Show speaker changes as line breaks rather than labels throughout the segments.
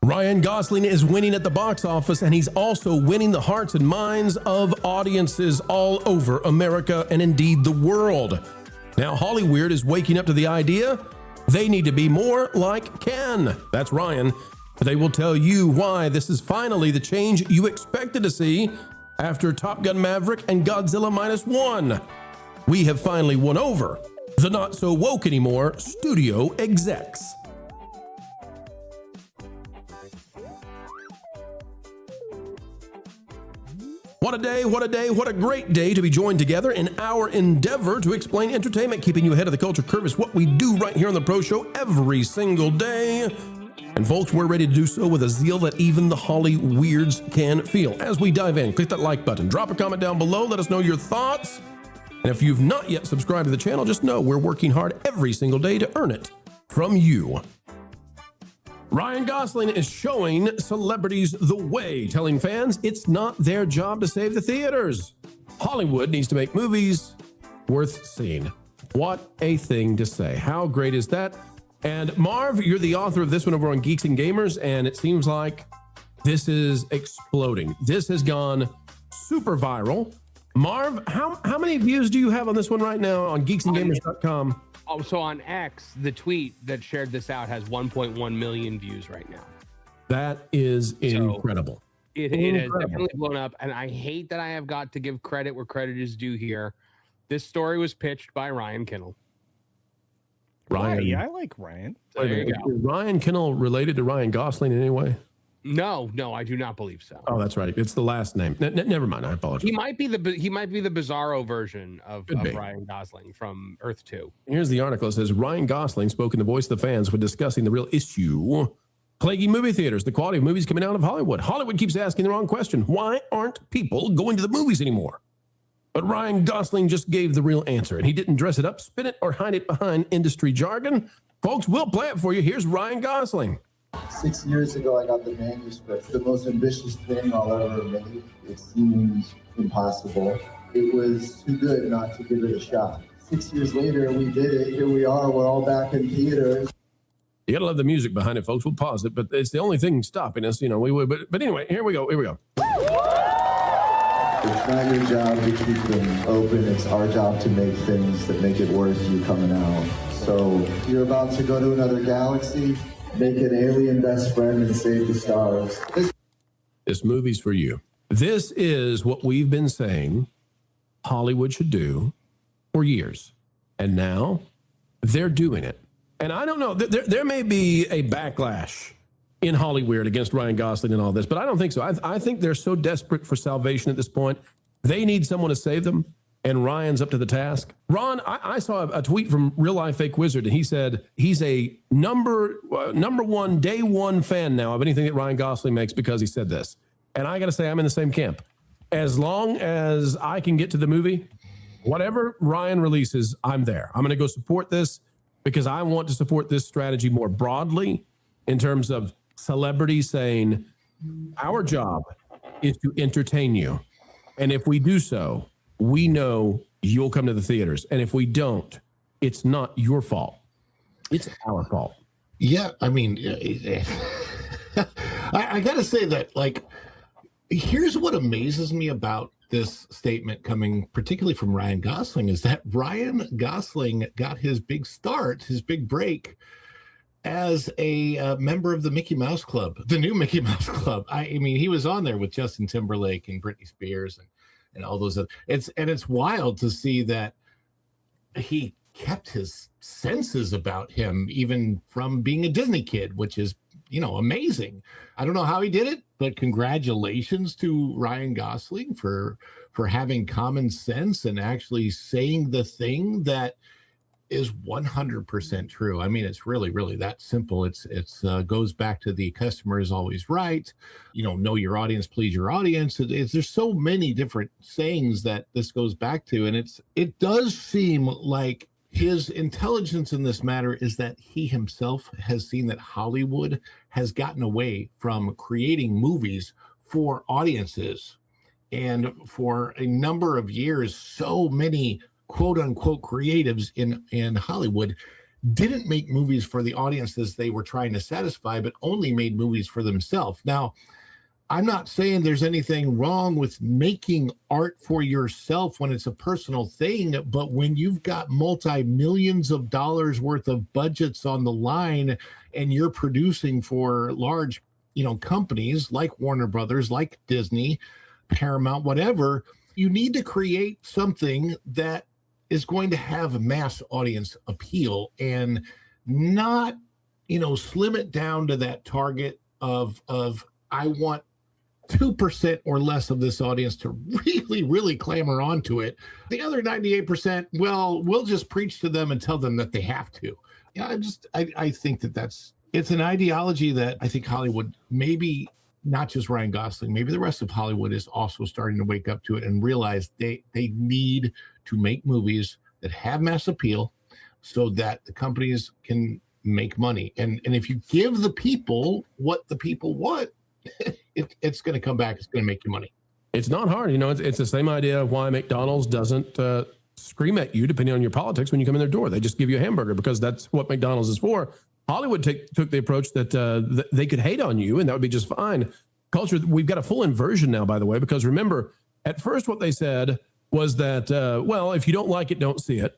Ryan Gosling is winning at the box office, and he's also winning the hearts and minds of audiences all over America and indeed the world. Now, Hollyweird is waking up to the idea they need to be more like Ken. That's Ryan. They will tell you why this is finally the change you expected to see after Top Gun Maverick and Godzilla -1. We have finally won over the not so woke anymore studio execs. What a day, what a day, what a great day to be joined together in our endeavor to explain entertainment. Keeping you ahead of the culture curve is what we do right here on the Pro Show every single day. And folks, we're ready to do so with a zeal that even the Hollyweirds can feel. As we dive in, click that like button, drop a comment down below, let us know your thoughts. And if you've not yet subscribed to the channel, just know we're working hard every single day to earn it from you. Ryan Gosling is showing celebrities the way, telling fans it's not their job to save the theaters. Hollywood needs to make movies worth seeing. What a thing to say. How great is that? And Marv, you're the author of this one over on Geeks and Gamers, and it seems like this is exploding. This has gone super viral. Marv, how many views do you have on this one right now on geeksandgamers.com?
Oh, so on X, the tweet that shared this out has 1.1 million views right now.
That is incredible.
It has definitely blown up, and I hate that I have got to give credit where credit is due here. This story was pitched by Ryan Kinnell.
Ryan,
yeah, I like Ryan.
There you go.
Is Ryan Kinnell related to Ryan Gosling in any way?
No, I do not believe so.
Oh, that's right. It's the last name. Never mind. I apologize.
He might be the bizarro version of Ryan Gosling from Earth 2.
Here's the article. It says Ryan Gosling spoke in the voice of the fans when discussing the real issue plaguing movie theaters, the quality of movies coming out of Hollywood. Hollywood keeps asking the wrong question. Why aren't people going to the movies anymore? But Ryan Gosling just gave the real answer, and he didn't dress it up, spin it, or hide it behind industry jargon. Folks, we'll play it for you. Here's Ryan Gosling.
6 years ago, I got the manuscript. The most ambitious thing I'll ever make. It seemed impossible. It was too good not to give it a shot. 6 years later, we did it. Here we are. We're all back in theaters.
You gotta love the music behind it, folks. We'll pause it, but it's the only thing stopping us. You know, we would. But anyway, here we go. Here we go.
It's not your job to keep them open. It's our job to make things that make it worth you coming out. So you're about to go to another galaxy. Make an alien best friend and save the stars.
This movie's for you. This is what we've been saying Hollywood should do for years. And now they're doing it. And I don't know, there may be a backlash in Hollyweird against Ryan Gosling and all this, but I don't think so. I think they're so desperate for salvation at this point. They need someone to save them. And Ryan's up to the task. Ron, I saw a tweet from Real Life Fake Wizard, and he said he's a number one, day one fan now of anything that Ryan Gosling makes because he said this. And I got to say, I'm in the same camp. As long as I can get to the movie, whatever Ryan releases, I'm there. I'm going to go support this because I want to support this strategy more broadly in terms of celebrities saying, our job is to entertain you. And if we do so, we know you'll come to the theaters. And if we don't, it's not your fault. It's our fault.
Yeah, I mean, I got to say that, like, here's what amazes me about this statement coming particularly from Ryan Gosling is that Ryan Gosling got his big start, his big break as a member of the Mickey Mouse Club, the new Mickey Mouse Club. I mean, he was on there with Justin Timberlake and Britney Spears and all those other, it's wild to see that he kept his senses about him even from being a Disney kid, which is, you know, amazing. I don't know how he did it, but congratulations to Ryan Gosling for having common sense and actually saying the thing that is 100% true. I mean, it's really that simple. It's goes back to the customer is always right. You know your audience, please your audience. There's so many different sayings that this goes back to, and it does seem like his intelligence in this matter is that he himself has seen that Hollywood has gotten away from creating movies for audiences, and for a number of years, so many quote unquote creatives in Hollywood didn't make movies for the audiences they were trying to satisfy, but only made movies for themselves. Now, I'm not saying there's anything wrong with making art for yourself when it's a personal thing, but when you've got multi-millions of dollars worth of budgets on the line and you're producing for large, companies like Warner Brothers, like Disney, Paramount, whatever, you need to create something that is going to have mass audience appeal and not, slim it down to that target of I want 2% or less of this audience to really, really clamor onto it. The other 98%, well, we'll just preach to them and tell them that they have to. Yeah, I think it's an ideology that I think Hollywood, maybe not just Ryan Gosling, maybe the rest of Hollywood is also starting to wake up to it and realize they need to make movies that have mass appeal so that the companies can make money. And if you give the people what the people want, it's going to come back. It's going to make you money.
It's not hard. It's the same idea of why McDonald's doesn't scream at you, depending on your politics, when you come in their door. They just give you a hamburger because that's what McDonald's is for. Hollywood took the approach that they could hate on you and that would be just fine. Culture, we've got a full inversion now, by the way, because remember, at first what they said was that, well, if you don't like it, don't see it.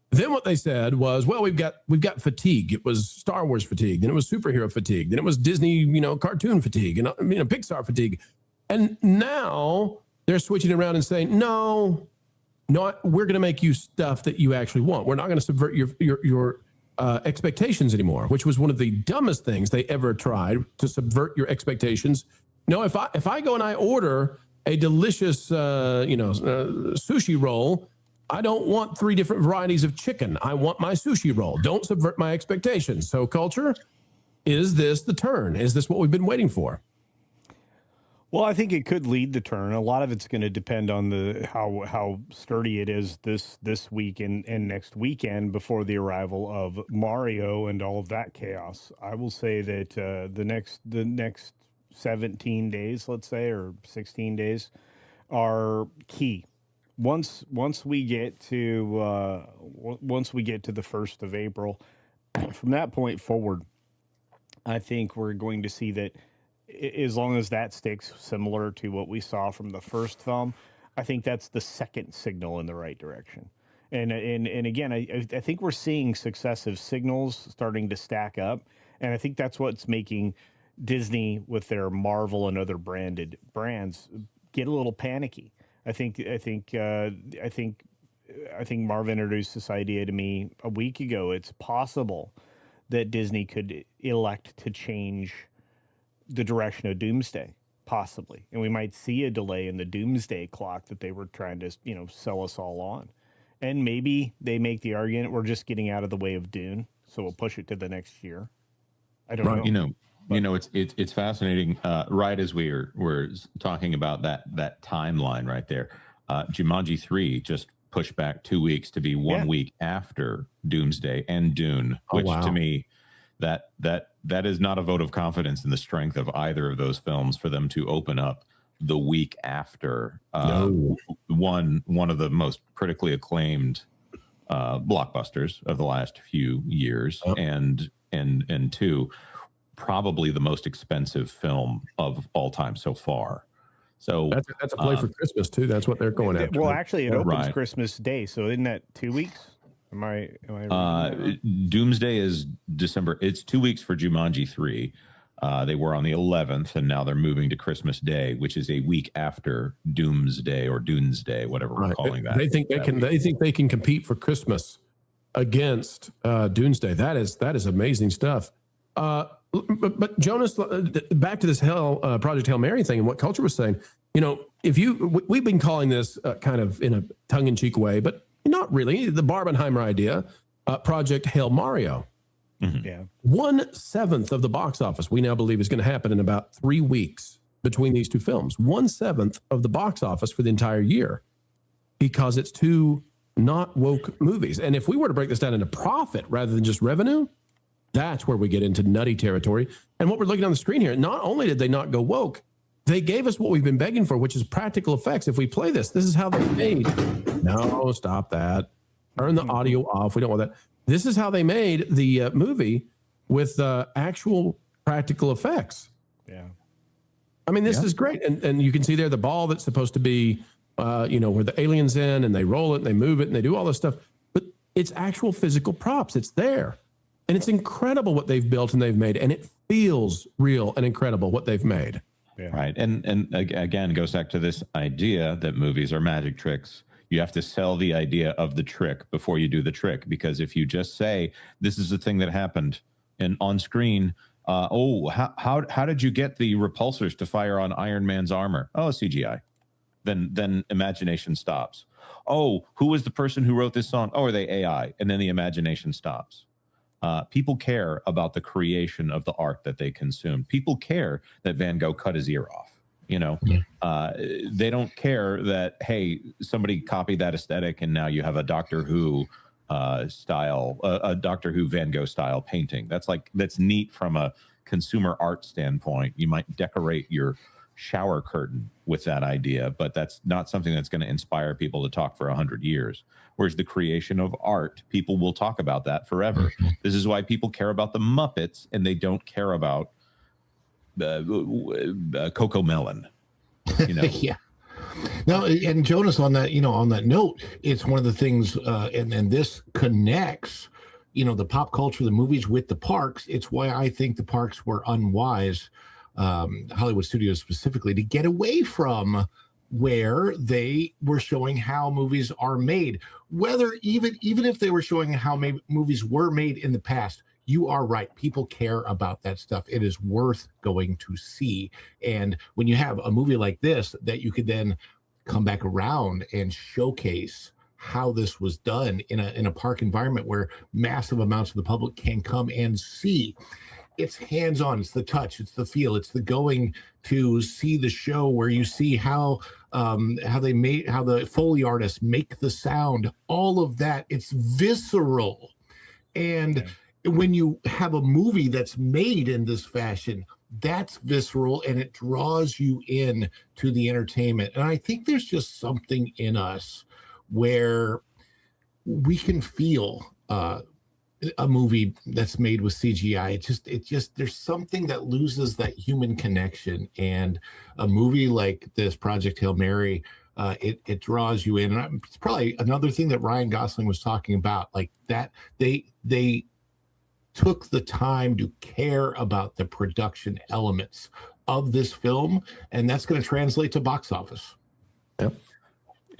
Then what they said was, well, we've got fatigue. It was Star Wars fatigue. Then it was superhero fatigue. Then it was Disney, cartoon fatigue and, Pixar fatigue. And now they're switching around and saying, no, we're going to make you stuff that you actually want. We're not going to subvert your expectations anymore, which was one of the dumbest things they ever tried, to subvert your expectations. No, if I go and I order a delicious, sushi roll, I don't want 3 different varieties of chicken. I want my sushi roll. Don't subvert my expectations. So, culture, is this the turn? Is this what we've been waiting for?
Well, I think it could lead the turn. A lot of it's going to depend on how sturdy it is this week and next weekend before the arrival of Mario and all of that chaos. I will say that the next 17 days, let's say, or 16 days, are key. Once we get to the 1st of April, from that point forward, I think we're going to see that, as long as that sticks similar to what we saw from the first film, I think that's the second signal in the right direction. And again, I think we're seeing successive signals starting to stack up, and I think that's what's making Disney with their Marvel and other branded brands get a little panicky. I think Marvin introduced this idea to me a week ago. It's possible that Disney could elect to change the direction of Doomsday, possibly. And we might see a delay in the Doomsday clock that they were trying to, sell us all on. And maybe they make the argument, we're just getting out of the way of Dune, so we'll push it to the next year. I don't know.
It's fascinating. Right as we're talking about that timeline right there, Jumanji 3 just pushed back 2 weeks to be 1 week after Doomsday and Dune, which to me, that is not a vote of confidence in the strength of either of those films for them to open up the week after one of the most critically acclaimed blockbusters of the last few years, and 2, probably the most expensive film of all time so far. So
that's a play for Christmas too. That's what they're going after.
Well, actually, it opens Christmas Day, so isn't that 2 weeks? Am I
Doomsday is December. It's 2 weeks for Jumanji 3. They were on the 11th, and now they're moving to Christmas Day, which is a week after Doomsday or Doomsday, whatever we're calling that.
They think they can compete for Christmas against Doomsday. That is amazing stuff. But Jonas, back to this Project Hail Mary thing and what Culture was saying. We've been calling this kind of in a tongue-in-cheek way, but not really. The Barbenheimer idea, Project Hail Mario.
Mm-hmm. Yeah.
1/7 of the box office we now believe is going to happen in about 3 weeks between these two films. 1/7 of the box office for the entire year, because it's two not woke movies. And if we were to break this down into profit rather than just revenue, that's where we get into nutty territory. And what we're looking on the screen here, not only did they not go woke, they gave us what we've been begging for, which is practical effects. If we play this is how they're made. No, stop that. Turn the audio off. We don't want that. This is how they made the movie with actual practical effects.
Yeah.
I mean, this is great. And you can see there the ball that's supposed to be, where the alien's in, and they roll it and they move it and they do all this stuff. But it's actual physical props. It's there. And it's incredible what they've built and they've made. And it feels real and incredible what they've made.
Yeah.
Right. And again, it goes back to this idea that movies are magic tricks. You have to sell the idea of the trick before you do the trick. Because if you just say, this is the thing that happened, and on screen, how did you get the repulsors to fire on Iron Man's armor? Oh, CGI. Then imagination stops. Oh, who was the person who wrote this song? Oh, are they AI? And then the imagination stops. People care about the creation of the art that they consume. People care that Van Gogh cut his ear off. They don't care that, hey, somebody copied that aesthetic and now you have a Doctor Who style, a Doctor Who Van Gogh style painting. That's neat from a consumer art standpoint. You might decorate your shower curtain with that idea, but that's not something that's going to inspire people to talk for 100 years. Whereas the creation of art, people will talk about that forever. This is why people care about the Muppets and they don't care about Coco Melon.
Yeah. Now, and Jonas, on that, on that note, it's one of the things, and this connects, the pop culture, the movies with the parks. It's why I think the parks were unwise, Hollywood studios specifically, to get away from where they were showing how movies are made. Whether even if they were showing how movies were made in the past, you are right. People care about that stuff. It is worth going to see. And when you have a movie like this that you could then come back around and showcase how this was done in a park environment where massive amounts of the public can come and see. It's hands-on, it's the touch, it's the feel, it's the going to see the show where you see how the Foley artists make the sound, all of that. It's visceral. And when you have a movie that's made in this fashion, that's visceral and it draws you in to the entertainment. And I think there's just something in us where we can feel a movie that's made with CGI. It just there's something that loses that human connection. And a movie like this, Project Hail Mary, it draws you in. And it's probably another thing that Ryan Gosling was talking about, like that they took the time to care about the production elements of this film, and that's going to translate to box office.
Yep.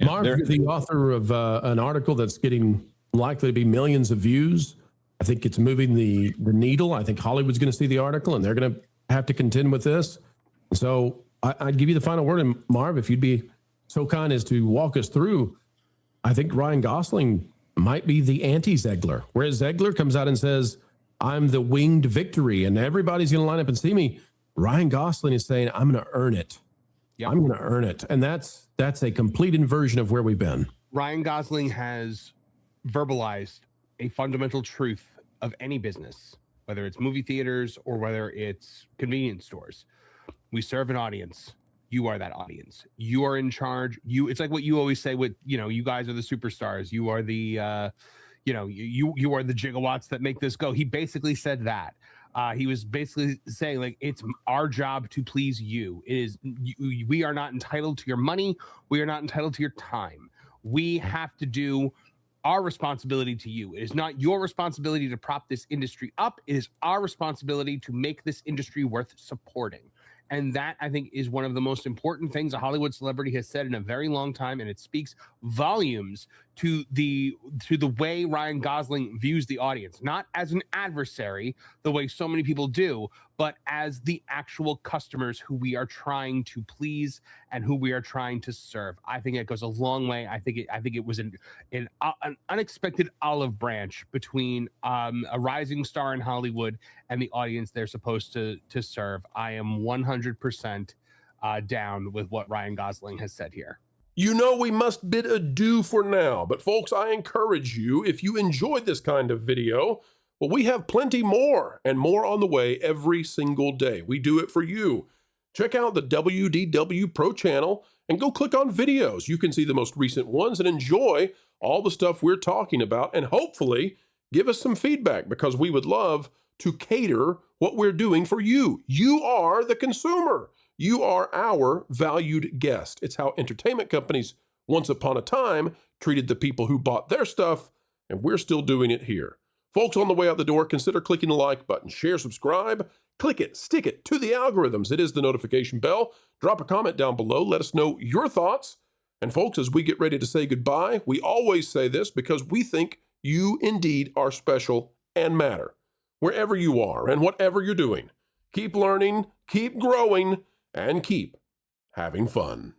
Marv, you're the author of an article that's getting likely to be millions of views. I think it's moving the needle. I think Hollywood's going to see the article, and they're going to have to contend with this. So I'd give you the final word. And Marv, if you'd be so kind as to walk us through, I think Ryan Gosling might be the anti-Zegler, whereas Zegler comes out and says, I'm the winged victory, and everybody's going to line up and see me. Ryan Gosling is saying, I'm going to earn it. Yep. I'm going to earn it. And that's a complete inversion of where we've been.
Ryan Gosling has verbalized a fundamental truth of any business, whether it's movie theaters or whether it's convenience stores. We serve an audience. You are that audience. You are in charge. It's like what you always say with, you guys are the superstars. You are the, you are the gigawatts that make this go. He basically said that. He was basically saying, like, it's our job to please you. It is, we are not entitled to your money. We are not entitled to your time. We have to do our responsibility to you. It is not your responsibility to prop this industry up. It is our responsibility to make this industry worth supporting. And that, I think, is one of the most important things a Hollywood celebrity has said in a very long time, and it speaks volumes to the way Ryan Gosling views the audience, not as an adversary, the way so many people do, but as the actual customers who we are trying to please and who we are trying to serve. I think it goes a long way. I think it was an unexpected olive branch between a rising star in Hollywood and the audience they're supposed to serve. I am 100% down with what Ryan Gosling has said here.
We must bid adieu for now, but folks, I encourage you, if you enjoyed this kind of video, well, we have plenty more and more on the way every single day. We do it for you. Check out the WDW Pro Channel and go click on videos. You can see the most recent ones and enjoy all the stuff we're talking about, and hopefully Give us some feedback because we would love to cater what we're doing for you. You are the consumer. You are our valued guest. It's how entertainment companies once upon a time treated the people who bought their stuff, and we're still doing it here. Folks, on the way out the door, consider clicking the like button, share, subscribe, click it, stick it to the algorithms. It is the notification bell. Drop a comment down below. Let us know your thoughts. And folks, as we get ready to say goodbye, we always say this because we think you indeed are special and matter. Wherever you are and whatever you're doing, keep learning, keep growing, and keep having fun.